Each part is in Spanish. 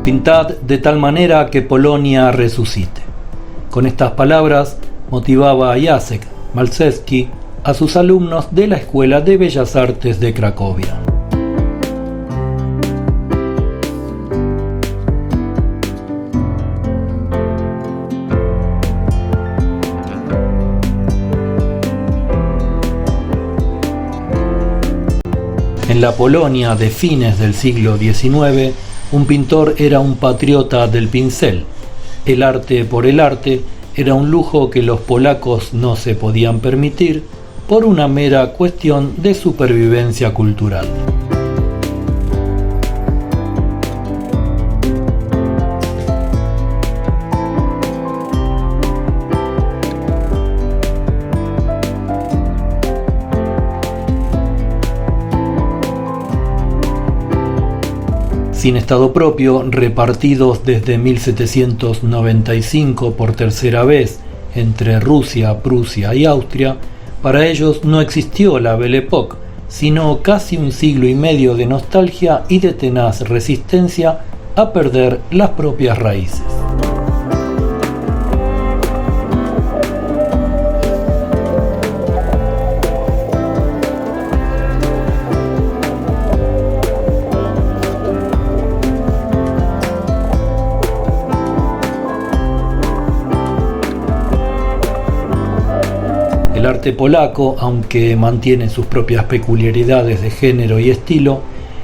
Pintad de tal manera que Polonia resucite. Con estas palabras motivaba Jacek Malczewski a sus alumnos de la Escuela de Bellas Artes de Cracovia. En la Polonia de fines del siglo XIX, un pintor era un patriota del pincel. El arte por el arte era un lujo que los polacos no se podían permitir por una mera cuestión de supervivencia cultural. Sin estado propio, repartidos desde 1795 por tercera vez entre Rusia, Prusia y Austria, para ellos no existió la Belle Époque, sino casi un siglo y medio de nostalgia y de tenaz resistencia a perder las propias raíces. El arte polaco, aunque mantiene sus propias peculiaridades de género y estilo,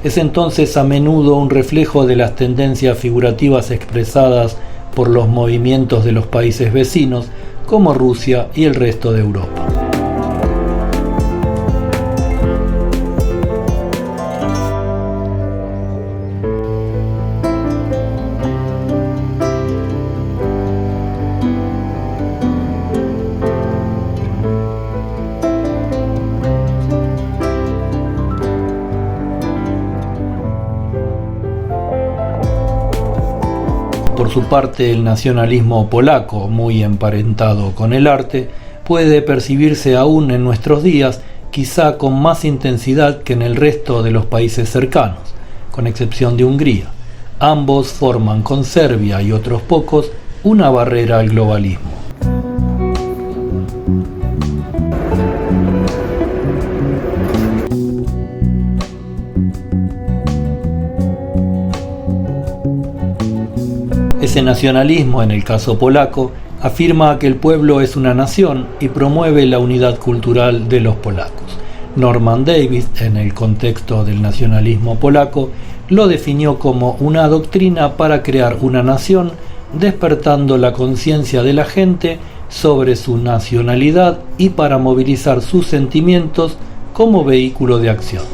es entonces a menudo un reflejo de las tendencias figurativas expresadas por los movimientos de los países vecinos, como Rusia y el resto de Europa. Por su parte, el nacionalismo polaco, muy emparentado con el arte, puede percibirse aún en nuestros días, quizá con más intensidad que en el resto de los países cercanos, con excepción de Hungría. Ambos forman con Serbia y otros pocos una barrera al globalismo. Ese nacionalismo, en el caso polaco, afirma que el pueblo es una nación y promueve la unidad cultural de los polacos. Norman Davis, en el contexto del nacionalismo polaco, lo definió como una doctrina para crear una nación, despertando la conciencia de la gente sobre su nacionalidad y para movilizar sus sentimientos como vehículo de acción.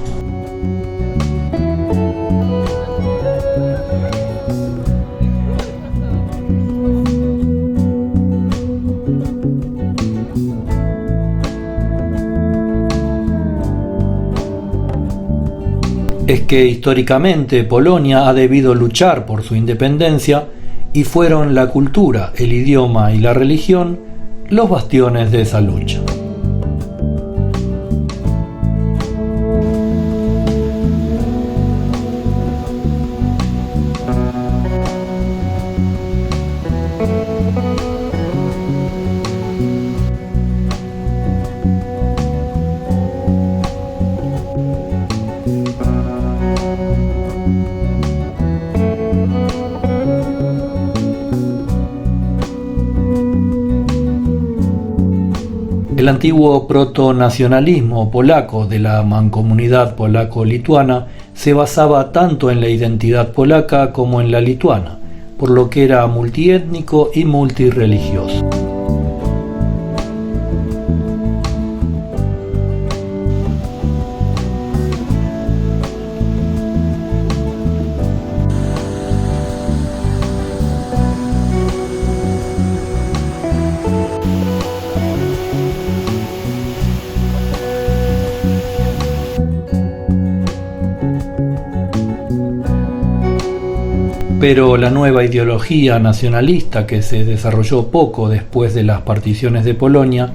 Es que históricamente Polonia ha debido luchar por su independencia y fueron la cultura, el idioma y la religión los bastiones de esa lucha. El antiguo proto-nacionalismo polaco de la mancomunidad polaco-lituana se basaba tanto en la identidad polaca como en la lituana, por lo que era multiétnico y multirreligioso. Pero la nueva ideología nacionalista que se desarrolló poco después de las particiones de Polonia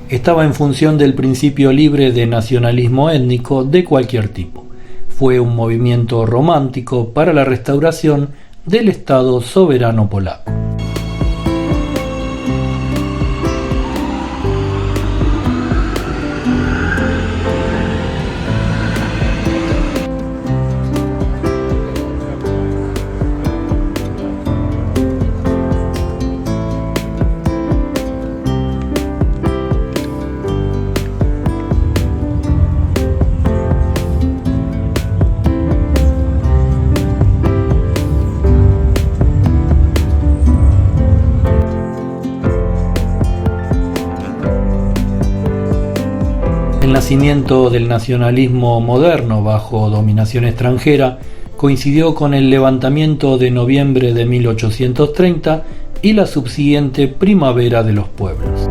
estaba en función del principio libre de nacionalismo étnico de cualquier tipo. Fue un movimiento romántico para la restauración del Estado soberano polaco. El nacimiento del nacionalismo moderno bajo dominación extranjera coincidió con el levantamiento de noviembre de 1830 y la subsiguiente Primavera de los Pueblos.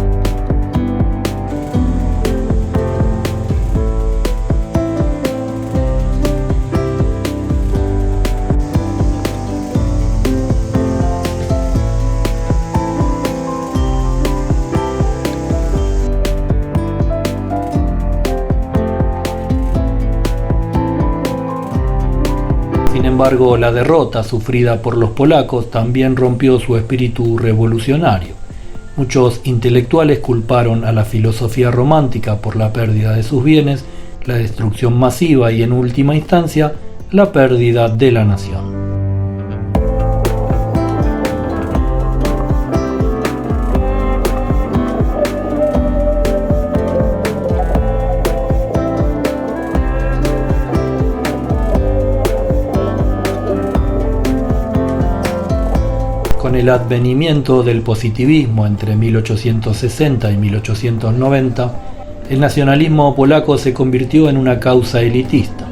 Sin embargo, la derrota sufrida por los polacos también rompió su espíritu revolucionario. Muchos intelectuales culparon a la filosofía romántica por la pérdida de sus bienes, la destrucción masiva y, en última instancia, la pérdida de la nación. Con el advenimiento del positivismo entre 1860 y 1890, el nacionalismo polaco se convirtió en una causa elitista,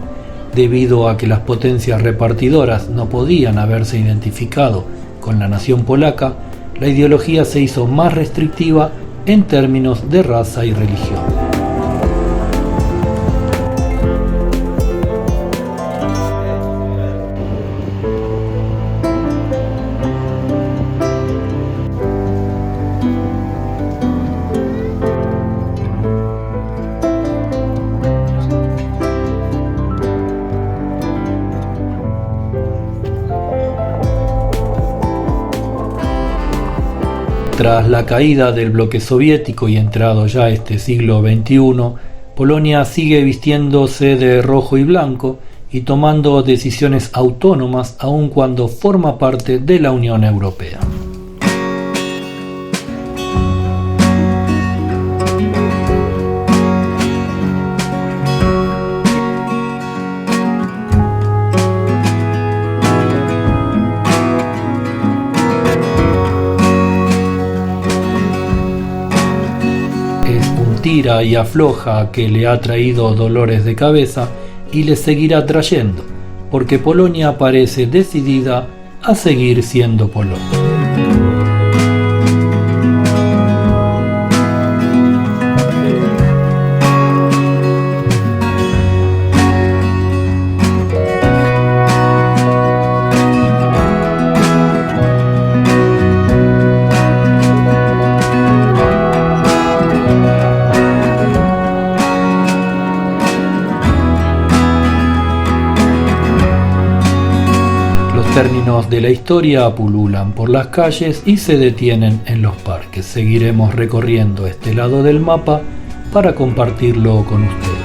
debido a que las potencias repartidoras no podían haberse identificado con la nación polaca. La ideología se hizo más restrictiva en términos de raza y religión. Tras la caída del bloque soviético y entrado ya este siglo XXI, Polonia sigue vistiéndose de rojo y blanco y tomando decisiones autónomas aun cuando forma parte de la Unión Europea. Tira y afloja que le ha traído dolores de cabeza y le seguirá trayendo, porque Polonia parece decidida a seguir siendo Polonia. Términos de la historia pululan por las calles y se detienen en los parques. Seguiremos recorriendo este lado del mapa para compartirlo con ustedes.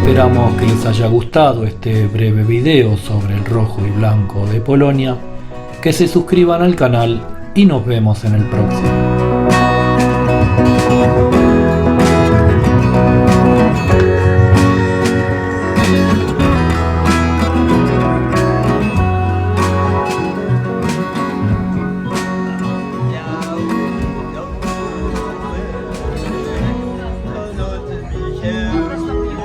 Esperamos que les haya gustado este breve video sobre el rojo y blanco de Polonia, que se suscriban al canal y nos vemos en el próximo.